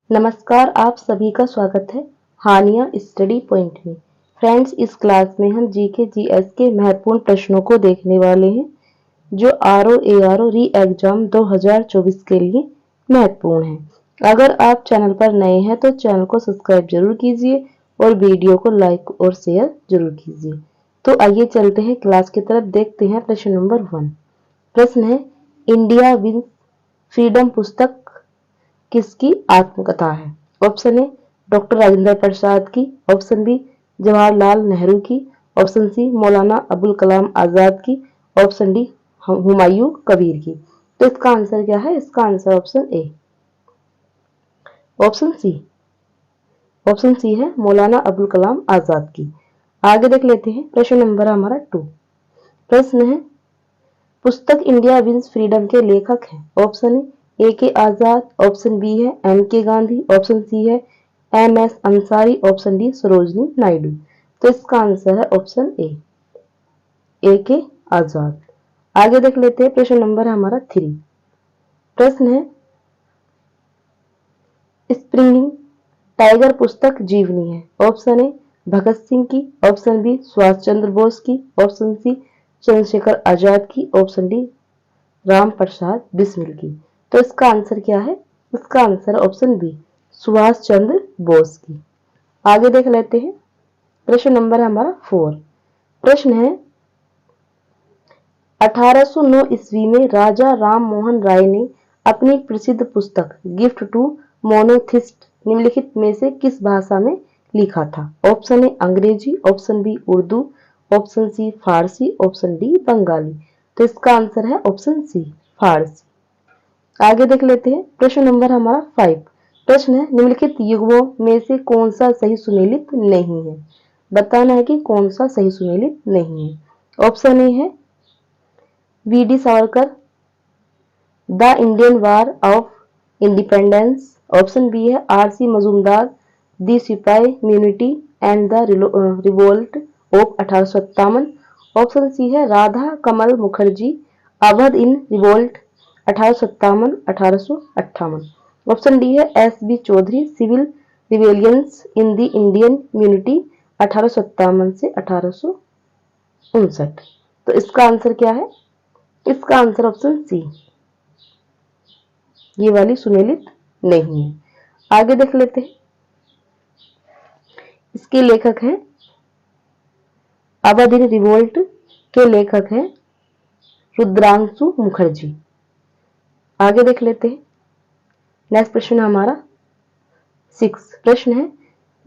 नमस्कार, आप सभी का स्वागत है हानिया स्टडी पॉइंट में। फ्रेंड्स, इस क्लास में हम जीके जीएस के महत्वपूर्ण प्रश्नों को देखने वाले हैं जो आरओ एआरओ री एग्जाम 2024 के लिए महत्वपूर्ण है। अगर आप चैनल पर नए हैं तो चैनल को सब्सक्राइब जरूर कीजिए और वीडियो को लाइक और शेयर जरूर कीजिए। तो आइए चलते हैं क्लास की तरफ। देखते हैं प्रश्न नंबर 1। प्रश्न है, इंडिया विंस फ्रीडम पुस्तक किसकी आत्मकथा है? ऑप्शन ए डॉक्टर राजेंद्र प्रसाद की, ऑप्शन बी जवाहरलाल नेहरू की, ऑप्शन सी मौलाना अबुल कलाम आजाद की, ऑप्शन डी हुमायूं कबीर की। तो इसका आंसर क्या है? इसका answer option A, option C है मौलाना अबुल कलाम आजाद की। आगे देख लेते हैं प्रश्न नंबर हमारा 2। प्रश्न है, पुस्तक इंडिया विंस फ्रीडम के लेखक हैं। Option A K Azad, option B है M K Gandhi, option C है M S Ansari, option D Sarojini Naidu. तो इसका आंसर है ऑप्शन ए के आजाद। आगे देख लेते हैं प्रश्न नंबर हमारा 3। प्रश्न है, स्प्रिंग टाइगर पुस्तक जीवनी है। ऑप्शन ए भगत सिंह की, ऑप्शन बी सुभाष चंद्र बोस की, ऑप्शन सी चंद्रशेखर आजाद की, ऑप्शन डी राम प्रसाद बिस्मिल की। तो इसका आंसर क्या है? इसका answer option B Subhash Chandra Bose की। आगे देख लेते हैं प्रश्न नंबर हमारा 4। प्रश्न है, 1809 ईस्वी में राजा राम मोहन राय ने अपनी प्रसिद्ध पुस्तक गिफ्ट टू मोनोथिस्ट निम्नलिखित में से किस भाषा में लिखा था? ऑप्शन ए अंग्रेजी, option B Urdu, option C Farsi, option D Bengali. तो इसका आंसर है ऑप्शन सी फारसी। आगे देख लेते हैं प्रश्न नंबर हमारा 5। प्रश्न है, निम्नलिखित युग्मों में से कौन सा सही सुमेलित नहीं है? बताना है कि कौन सा सही सुमेलित नहीं है। ऑप्शन ए है V D Savarkar the Indian war of independence, option B है R C Majumdar the sipahi mutiny and the revolt of 1857, option C है Radha Kamal Mukherjee Awadh in revolt 1857-1858, option D है S B Chaudhuri civil rebellions in the Indian mutiny 1857 से 1859। तो इसका answer क्या है? इसका answer option सी, ये वाली सुमेलित नहीं है। आगे देख लेते हैं, इसके लेखक हैं अवध इन रिवोल्ट के लेखक हैं रुद्रांशु मुखर्जी। आगे देख लेते हैं नेक्स्ट प्रश्न हमारा 6। प्रश्न है,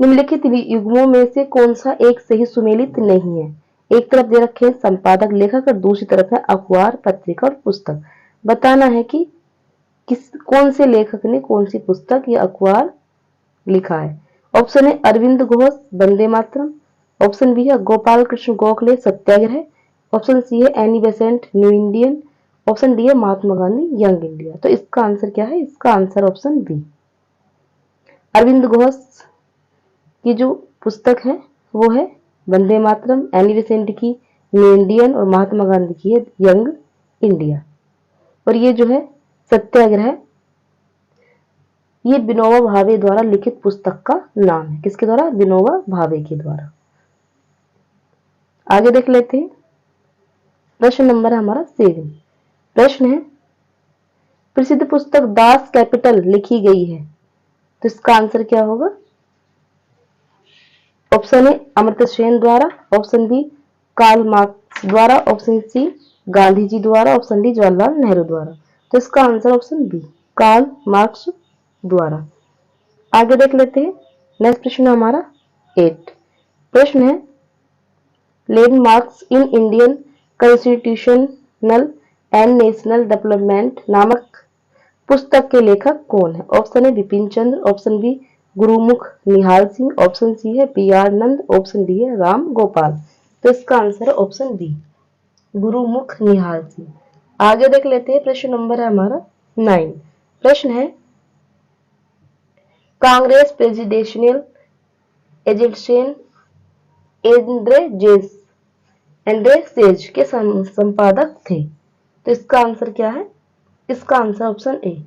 निम्नलिखित युग्मों में से कौन सा एक सही सुमेलित नहीं है? एक तरफ दे रखे हैं संपादक लेखक और दूसरी तरफ है अखबार पत्रिका और पुस्तक। बताना है कि कौन से लेखक ने कौन सी पुस्तक या अखबार लिखा है। ऑप्शन है अरविंद घोष वंदे मातरम, ऑप्शन बी है गोपाल कृष्ण गोखले सत्याग्रह, ऑप्शन सी है Annie Besant new Indian, option D है महात्मा गांधी यंग इंडिया। तो इसका आंसर क्या है? इसका answer option B Aurobindo Ghosh की जो पुस्तक है वो है वंदे मातरम, एनी बेसेंट की न्यू इंडियन और महात्मा गांधी की है यंग इंडिया। और ये जो है सत्याग्रह, ये विनोबा भावे द्वारा लिखित पुस्तक का नाम है। किसके द्वारा? विनोबा भावे के द्वारा। आगे देख लेते हैं प्रश्न नंबर हमारा 7। प्रश्न है, प्रसिद्ध पुस्तक दास कैपिटल लिखी गई है। तो इसका आंसर क्या होगा? ऑप्शन ए अमर्त्य सेन द्वारा, ऑप्शन बी कार्ल मार्क्स द्वारा, ऑप्शन सी गांधी जी द्वारा, ऑप्शन डी जवाहरलाल नेहरू द्वारा। तो इसका answer option B Karl Marx द्वारा। आगे देख लेते हैं नेक्स्ट प्रश्न हमारा 8। प्रश्न है, landmarks in Indian constitutional and national development नामक पुस्तक के लेखक कौन है? ऑप्शन है बिपिन चंद्र, ऑप्शन बी गुरुमुख निहाल सिंह, ऑप्शन सी है पी आर नंद, ऑप्शन डी है राम गोपाल। तो इसका आंसर है ऑप्शन बी गुरुमुख निहाल सिंह। आगे देख लेते हैं प्रश्न नंबर है हमारा 9। प्रश्न है, Congress presidential agent Andre says के संपादक थे। तो इसका आंसर क्या है? इसका आंसर ऑप्शन ए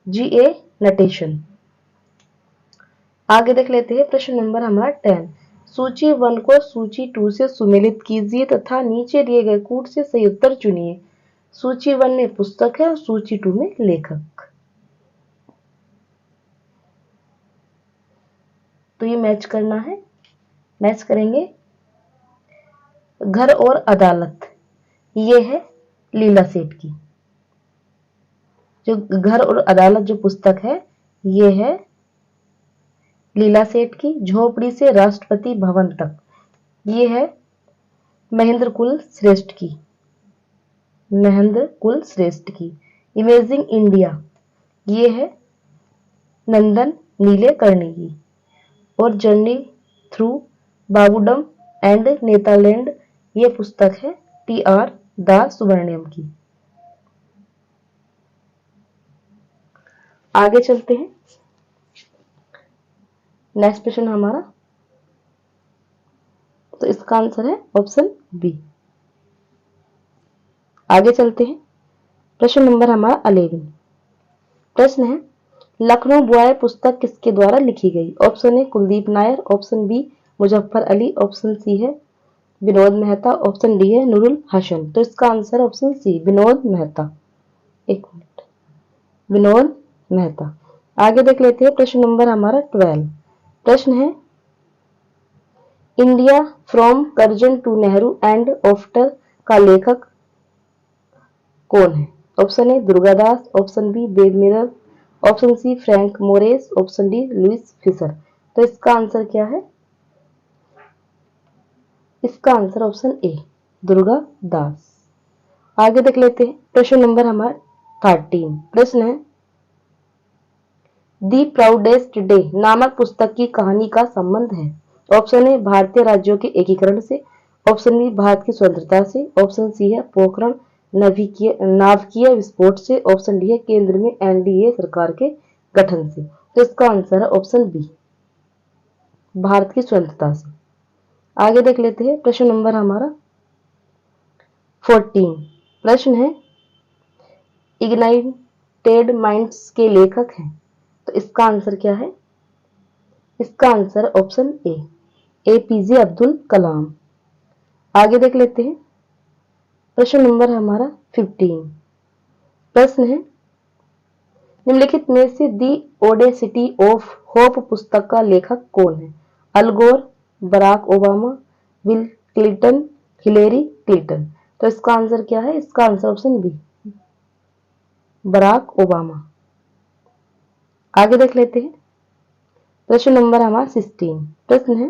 जी ए नटेशन। आगे देख लेते हैं प्रश्न नंबर हमारा 10। सूची 1 को सूची 2 से सुमेलित कीजिए तथा नीचे दिए गए कूट से सही उत्तर चुनिए। सूची 1 में पुस्तक है और सूची 2 में लेखक। तो ये मैच करना है। मैच करेंगे। घर और अदालत, ये है लीला सेठ की। जो घर और अदालत जो पुस्तक है ये है लीला सेठ की। झोपड़ी से राष्ट्रपति भवन तक, ये है महेंद्र कुल श्रेष्ठ की। महेंद्र कुल श्रेष्ठ की। इमेजिंग इंडिया, ये है नंदन नीलेकर्णी की। और जर्नी थ्रू बाबूडम एंड नेदरलैंड, ये पुस्तक है टी.आर. दास सुब्रमण्यम की। आगे चलते हैं। नेक्स्ट प्रश्न हमारा, तो इसका आंसर है ऑप्शन बी। आगे चलते हैं। प्रश्न नंबर हमारा 11। प्रश्न है लखनऊ बॉय पुस्तक किसके द्वारा लिखी गई। Option A Kuldip Nayar, option B Muzaffar Ali, option C है विनोद मेहता, ऑप्शन डी है नूरुल हसन। तो इसका answer option C Vinod Mehta. एक मिनट, विनोद मेहता। आगे देख लेते हैं प्रश्न नंबर हमारा 12। प्रश्न है India from Curzon to Nehru and after का लेखक कौन है। Option A Durgadas, option B Bell Mirror, option C Frank Moraes, option D Louis Fischer. तो इसका आंसर क्या है। इसका आंसर ऑप्शन ए दुर्गादास। आगे देख लेते हैं प्रश्न नंबर हमारा 13। प्रश्न है दी प्राउडेस्ट डे नामक पुस्तक की कहानी का संबंध है। ऑप्शन ए भारतीय राज्यों के एकीकरण से, ऑप्शन बी भारत की स्वतंत्रता से, ऑप्शन सी है पोखरण नाभिकीय विस्फोट से, ऑप्शन डी है केंद्र में एनडीए सरकार के गठन से। तो इसका आंसर है ऑप्शन बी भारत की स्वतंत्रता से। आगे देख लेते हैं प्रश्न नंबर हमारा 14। प्रश्न है इग्नाइटेड माइंड्स के लेखक हैं। तो इसका आंसर क्या है। इसका answer option A APJ Abdul Kalam. आगे देख लेते हैं प्रश्न नंबर हमारा 15। प्रश्न है निम्नलिखित में से दी ओडेसिटी ऑफ होप पुस्तक का लेखक कौन है। Al Gore, Barack Obama, Bill Clinton, Hillary Clinton. तो इसका आंसर क्या है। इसका answer option B Barack Obama. आगे देख लेते हैं प्रश्न नंबर हमारा 16। प्रश्न है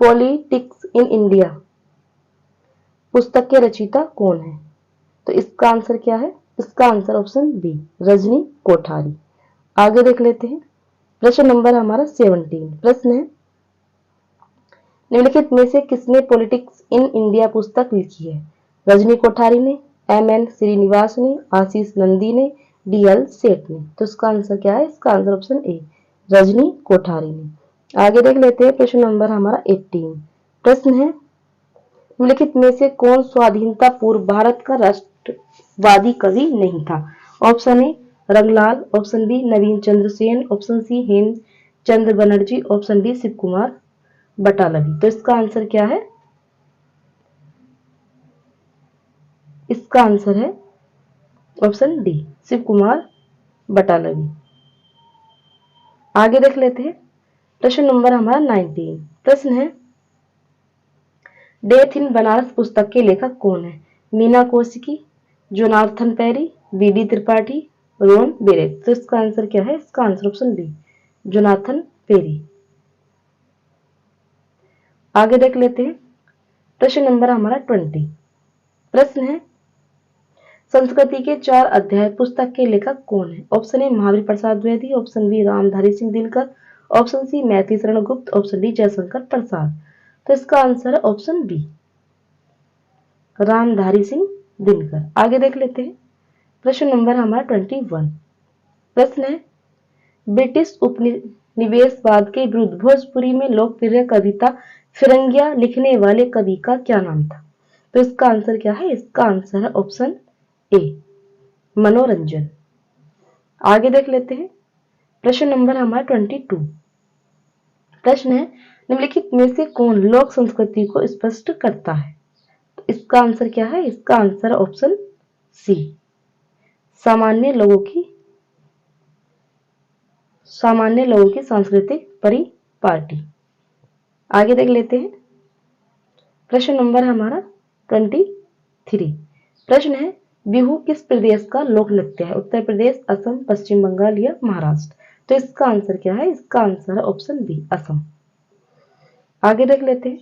पॉलिटिक्स इन इंडिया पुस्तक के रचयिता कौन है। तो इसका आंसर क्या है। इसका answer option B Rajni Kothari. आगे देख लेते हैं प्रश्न नंबर हमारा 17। प्रश्न है निम्नलिखित में से किसने पॉलिटिक्स इन इंडिया पुस्तक लिखी है। रजनी कोठारी ने, एम.एन. श्रीनिवास ने, आशीष नंदी ने, डी.एल. सेठ ने। तो इसका आंसर क्या है। इसका आंसर ऑप्शन ए रजनी कोठारी ने। आगे देख लेते हैं प्रश्न नंबर हमारा 18। प्रश्न है निम्नलिखित में से कौन स्वाधीनता पूर्व भारत का राष्ट्रवादी कवि नहीं था। Option A Ranglal, option B Navin Chandra Sen, option C Hem Chandra Banerjee, option D Shiv Kumar Batalvi. तो इसका आंसर क्या है। इसका आंसर है ऑप्शन डी शिव कुमार बटालवी। आगे देख लेते हैं प्रश्न नंबर हमारा 19। प्रश्न है डेथ इन बनारस पुस्तक के लेखक कौन है। Meena Kaushiki, Jonathan Perry, BD. Tripathi, Ron Barrett. तो इसका आंसर क्या है। इसका answer option B Jonathan Perry. आगे देख लेते हैं प्रश्न नंबर हमारा 20। प्रश्न है संस्कृति के 4 अध्याय पुस्तक के लेखक कौन है। Option A Mahavir Prasad Dwivedi, option B Ramdhari Singh Dinkar, option C Maithili Sharan Gupt, option D Jaishankar Prasad. तो इसका आंसर है ऑप्शन बी रामधारी सिंह दिनकर। आगे देख लेते हैं प्रश्न नंबर हमारा 21। प्रश्न है ब्रिटिश उपनिवेशवाद के विरुद्ध भोजपुरी में लोकप्रिय कविता फिरंगिया लिखने वाले कवि का क्या नाम था। तो इसका आंसर क्या है। इसका आंसर है ऑप्शन ए मनोरंजन। आगे देख लेते हैं प्रश्न नंबर हमारा 22। प्रश्न है निम्नलिखित में से कौन लोक संस्कृति को स्पष्ट करता है? तो इसका आंसर क्या है? इसका आंसर ऑप्शन सी, सामान्य लोगों की सांस्कृतिक परिपाटी। आगे देख लेते हैं। प्रश्न नंबर हमारा 23। प्रश्न है बिहू किस प्रदेश का लोक नृत्य है? उत्तर प्रदेश, असम, पश्चिम बंगाल या महाराष्ट्र? तो इसका आंसर क्या है? इसका आंसर है ऑप्शन बी, असम। आगे देख लेते हैं।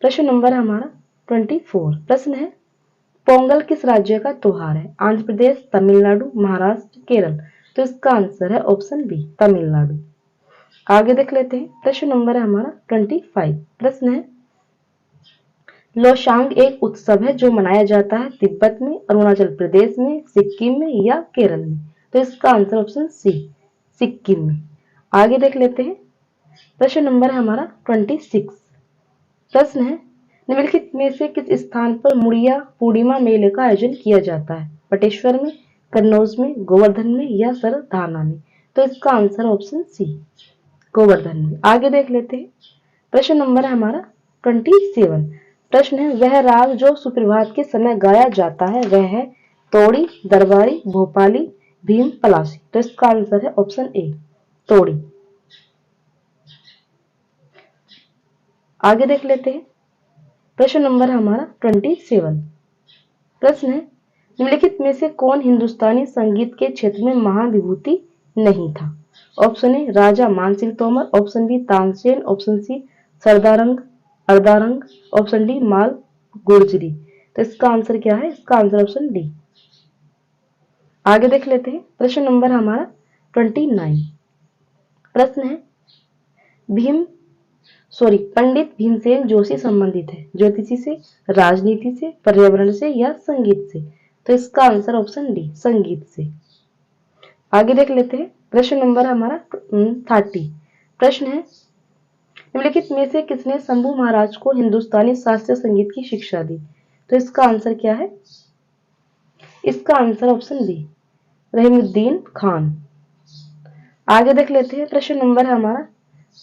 प्रश्न नंबर हमारा 24। प्रश्न है पोंगल किस राज्य का त्योहार है? आंध्र प्रदेश, तमिलनाडु, महाराष्ट्र, केरल? तो इसका आंसर है ऑप्शन बी, तमिलनाडु। आगे देख लेते हैं। प्रश्न नंबर है हमारा 25। प्रश्न है लोसांग एक उत्सव है जो मनाया जाता है तिब्बत में, अरुणाचल प्रदेश में, सिक्किम में या केरल में? तो इसका आंसर ऑप्शन सी, सिक्किम में। आगे देख लेते हैं। प्रश्न नंबर हमारा 26। प्रश्न है निम्नलिखित में से किस स्थान पर मुड़िया पूर्णिमा मेले का आयोजन किया जाता है? पटेश्वर में, कन्नौज में, गोवर्धन में या सरधाना में? तो इसका आंसर ऑप्शन सी, गोवर्धन में। आगे देख लेते हैं। प्रश्न नंबर हमारा 27। प्रश्न है वह राग जो सुप्रभात के समय गाया जाता है वह है तोड़ी, दरबारी, भोपाली, भीम, पलासी? तो इसका आंसर है ऑप्शन ए, तोड़ी। आगे देख लेते हैं। प्रश्न नंबर हमारा 27। प्रश्न है निम्नलिखित में से कौन हिंदुस्तानी संगीत के क्षेत्र में महाविभूति नहीं था? Option A Raja Mansingh Tomar, option B Tansen, option C Sadarang Adarang, option D Mal Gurjari? तो इसका आंसर क्या है? इसका आंसर ऑप्शन डी। आगे देख लेते हैं। प्रश्न नंबर हमारा 29। प्रश्न है पंडित भीमसेन जोशी संबंधित है ज्योतिषी से, राजनीति से, पर्यावरण से या संगीत से? तो इसका आंसर ऑप्शन डी, संगीत से। आगे देख लेते हैं। प्रश्न नंबर हमारा 30। प्रश्न है निम्नलिखित में से किसने शंभू महाराज को हिंदुस्तानी शास्त्रीय संगीत की शिक्षा दी? तो इसका आंसर क्या है? इसका answer option B, Rahimuddin Khan. आगे देख लेते हैं। प्रश्न नंबर हमारा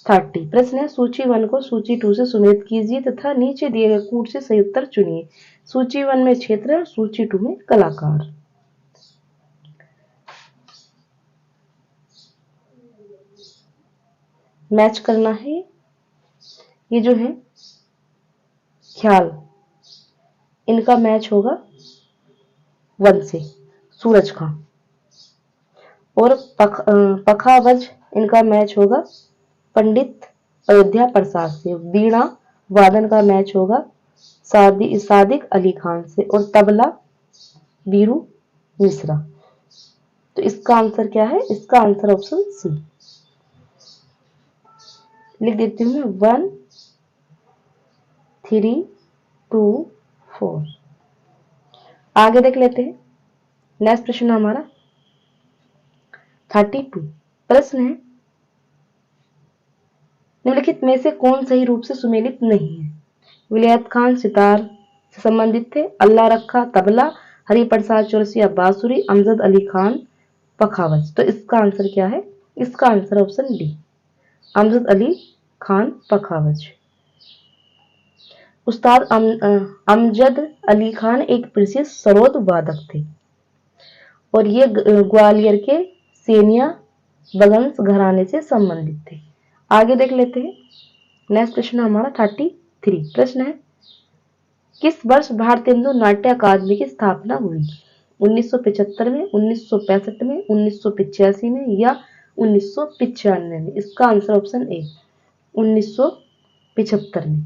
30। प्रश्न है सूची 1 को सूची 2 से सुमेलित कीजिए तथा नीचे दिए गए कूट से सही उत्तर चुनिए। सूची 1 में क्षेत्र और सूची 2 में कलाकार। मैच करना है। ये जो है ख्याल, इनका मैच होगा 1 से, सूरज खां। और पखावज, इनका मैच होगा पंडित अयोध्या प्रसाद से। वीणा वादन का मैच होगा सादिक अली खान से। और तबला बीरू मिश्रा। तो इसका आंसर क्या है? इसका आंसर ऑप्शन सी। लिख देती हूँ मैं 1 3 2 4। आगे देख लेते हैं। नेक्स्ट प्रश्न हमारा 32। प्रश्न है निम्नलिखित में से कौन सही रूप से सुमेलित नहीं है? विलायत खान सितार से संबंधित थे, अल्लाह रखा तबला, हरिप्रसाद चौरसिया बांसुरी, अमजद अली खान पखावज? तो इसका आंसर क्या है? इसका answer option D, Amjad Ali Khan pakhawaj. Ustad Amjad Ali Khan एक प्रसिद्ध सरोद वादक थे और ये ग्वालियर के सेनिया बगंस घराने से संबंधित थे। आगे देख लेते हैं। नेक्स्ट प्रश्न हमारा 33। प्रश्न है किस वर्ष भारतेंदु नाट्य अकादमी की स्थापना हुई? 1975 में, 1965 में, 1985 में या 1995 में? इसका आंसर ऑप्शन ए, 1975 में।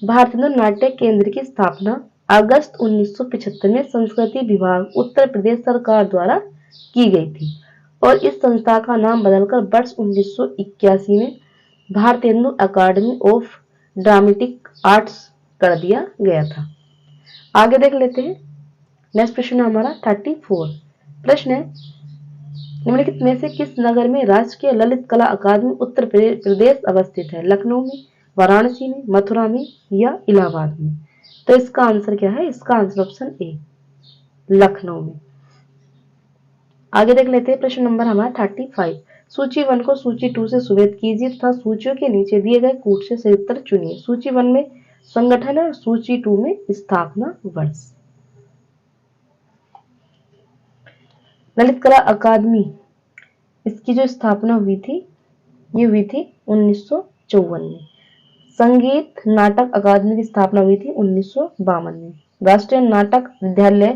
भारतेंदु नाट्य केंद्र की स्थापना अगस्त 1975 में संस्कृति विभाग उत्तर प्रदेश सरकार द्वारा की गई थी और इस संस्था का नाम बदलकर वर्ष 1981 में भारतेंदु अकादमी ऑफ ड्रामेटिक आर्ट्स कर दिया गया था। आगे देख लेते हैं। नेक्स्ट प्रश्न हमारा 34। प्रश्न है निम्नलिखित में से किस नगर में राष्ट्रीय ललित कला अकादमी उत्तर प्रदेश अवस्थित है? लखनऊ में, वाराणसी में, मथुरा में या इलाहाबाद में? तो इसका आंसर क्या है? इसका आंसर ऑप्शन ए, लखनऊ में। आगे देख लेते हैं प्रश्न नंबर हमारा 35। सूची 1 को सूची 2 से सुमेलित कीजिए तथा सूचियों के नीचे दिए गए कूट से सही उत्तर चुनिए। सूची 1 में संगठन है और सूची 2 में स्थापना वर्ष। ललित कला अकादमी, इसकी जो स्थापना हुई थी ये हुई थी 1954 में। संगीत नाटक अकादमी की स्थापना हुई थी 1952 में। राष्ट्रीय नाटक विद्यालय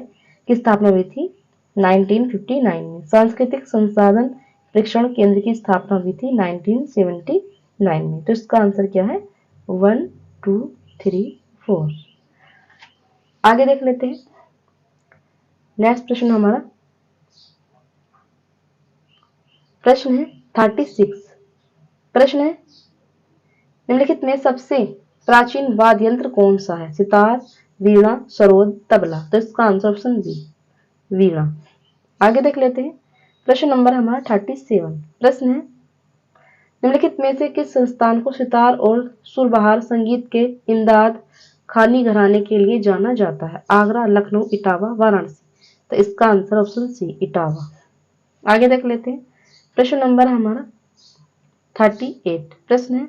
की स्थापना हुई थी 1959 में। सांस्कृतिक संसाधन परीक्षण केंद्र की स्थापना हुई थी 1979 में। तो इसका आंसर क्या है 1 2 3 4। आगे देख लेते हैं नेक्स्ट प्रश्न हमारा प्रश्न है 36। प्रश्न है निम्नलिखित में सबसे प्राचीन वाद्य यंत्र कौन सा है? सितार, वीणा, सरोद, तबला। तो इसका आंसर ऑप्शन बी वीणा। आगे देख लेते हैं प्रश्न नंबर हमारा 37। प्रश्न है निम्नलिखित में से किस संस्थान को सितार और सुरबहार संगीत के इमदाद खानी घराने के लिए जाना जाता है? आगरा, लखनऊ, इटावा, वाराणसी। तो इसका आंसर ऑप्शन सी इटावा। आगे देख लेते हैं प्रश्न नंबर हमारा 38। प्रश्न है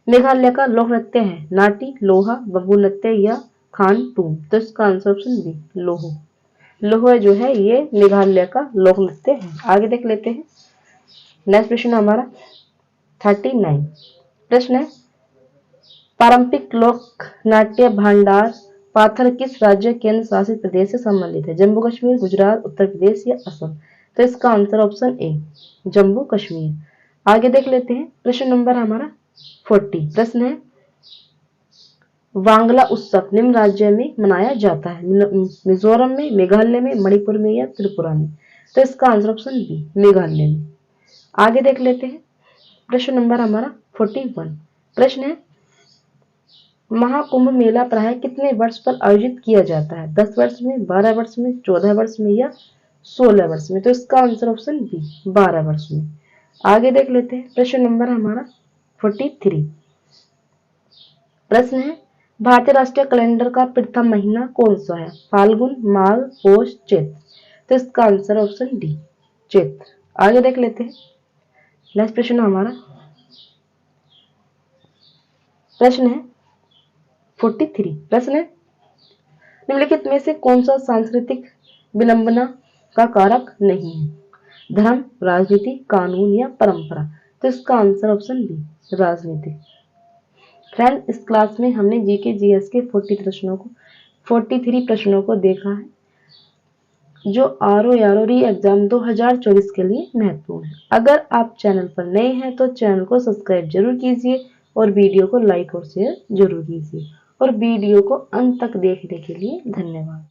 मेघालय का लोक नृत्य है नाटी, लोहा, बब्बू नृत्य या खान टूम। तो इसका आंसर ऑप्शन बी लोहो। लोहो जो है ये मेघालय का लोक नृत्य है। आगे देख लेते हैं नेक्स्ट प्रश्न हमारा 39। प्रश्न है पारंपरिक लोक नाट्य भांडार पाथर किस राज्य केंद्र शासित प्रदेश से संबंधित है? जम्मू कश्मीर, गुजरात, उत्तर प्रदेश या असम। तो इसका आंसर ऑप्शन ए जम्मू कश्मीर। आगे देख लेते हैं प्रश्न नंबर हमारा 40। प्रश्न है वांगला उत्सव निम्न राज्य में मनाया जाता है? मिजोरम में, मेघालय में, मणिपुर में या त्रिपुरा में। तो इसका आंसर ऑप्शन बी मेघालय में। आगे देख लेते हैं प्रश्न नंबर हमारा 41। प्रश्न है महाकुंभ मेला प्राय कितने वर्ष पर आयोजित किया जाता है? 10 वर्ष में, 12 वर्ष में, 14 वर्ष में या 16 वर्ष में। तो इसका आंसर ऑप्शन बी 12 वर्ष में। आगे देख लेते हैं प्रश्न नंबर हमारा 43। प्रश्न है भारतीय राष्ट्रीय कैलेंडर का प्रथम महीना कौन सा है? फाल्गुन, माघ, पौष, चैत्र। तो इसका आंसर ऑप्शन डी चैत्र। आगे देख लेते हैं नेक्स्ट प्रश्न हमारा प्रश्न है 43। प्रश्न है निम्नलिखित में से कौन सा सांस्कृतिक विलंबना का कारक नहीं है? धर्म, राजनीति, कानून या परंपरा। तो इसका आंसर ऑप्शन बी राजनीति। फ्रेंड इस क्लास में हमने जीके जीएस के 43 प्रश्नों को देखा है जो आरओ यारो री एग्जाम 2024 के लिए महत्वपूर्ण है। अगर आप चैनल पर नए हैं तो चैनल को सब्सक्राइब जरूर कीजिए और वीडियो को लाइक और शेयर जरूर कीजिए और वीडियो को अंत तक देखने के लिए धन्यवाद।